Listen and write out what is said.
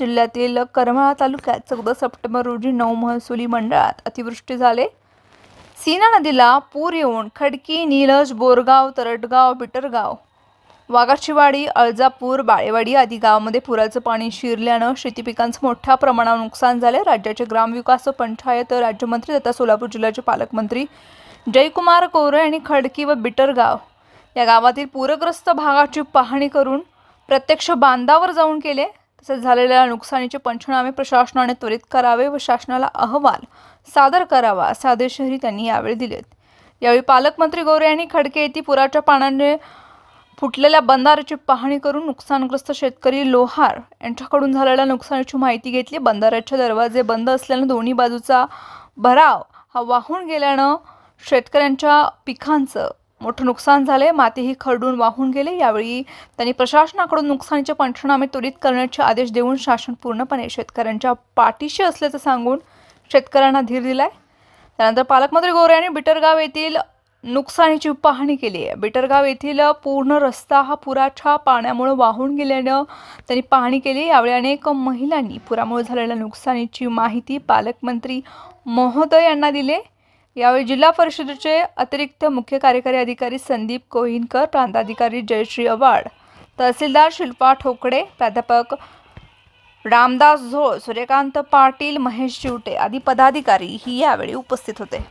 जिल्ह्यातील करमाळा तालुक्यात 14 सप्टेंबर रोजी 9 महसुली मंडळात अतिवृष्टी झाले। सीना नदीला पूर येऊन खडकी, नीलज, बोरगाव, तरटगाव, बिटरगाव, वाघाचीवाडी, अळजापूर, बाळेवाडी आदी गावांमध्ये पुराचं पाणी शिरल्यानं शेती पिकांचं मोठ्या प्रमाणावर नुकसान झाले। राज्याचे ग्रामविकास व पंचायत राज्यमंत्री तथा सोलापूर जिल्ह्याचे पालकमंत्री जयकुमार कोरे यांनी खडकी व बिटरगाव या गावातील पूरग्रस्त भागाची पाहणी करून प्रत्यक्ष बांधावर जाऊन केले। तसेच झालेल्या नुकसानीचे पंचनामे प्रशासनाने त्वरित करावे व शासनाला अहवाल सादर करावा असे आदेशही त्यांनी यावेळी दिलेत। यावेळी पालकमंत्री गोरे यांनी खडकी येथे पुराच्या पाण्याने फुटलेल्या बंधाऱ्याची पाहणी करून नुकसानग्रस्त शेतकरी लोहार यांच्याकडून झालेल्या नुकसानीची माहिती घेतली। बंधाऱ्याचे दरवाजे बंद असल्याने दोन्ही बाजूचा भराव हा वाहून गेल्याने शेतकऱ्यांच्या पिकांचं मोठं नुकसान झाले। मातीही खरडून वाहून गेले। यावेळी त्यांनी प्रशासनाकडून नुकसानीचे पंचनामे त्वरित करण्याचे आदेश देऊन शासन पूर्णपणे शेतकऱ्यांच्या पाठीशी असल्याचं सांगून शेतकऱ्यांना धीर दिलाय। त्यानंतर पालकमंत्री गोरे यांनी बिटरगाव येथील नुकसानीची पाहणी केली आहे। बिटरगाव येथील पूर्ण रस्ता हा पुराच्या पाण्यामुळे वाहून गेल्याने त्यांनी पाहणी केली। यावेळी अनेक महिलांनी पुरामुळे झालेल्या नुकसानीची माहिती पालकमंत्री महोदय यांना दिली। यावेळी जिल्हा परिषदेचे अतिरिक्त मुख्य कार्यकारी अधिकारी संदीप कोहिनकर, प्रांताधिकारी जयश्री अवाड, तहसीलदार शिल्पा ठोकड़े, प्राध्यापक रामदास झोळ, सूर्यकांत पाटील, महेश चिवटे आदी पदाधिकारी ही यावेळी उपस्थित होते।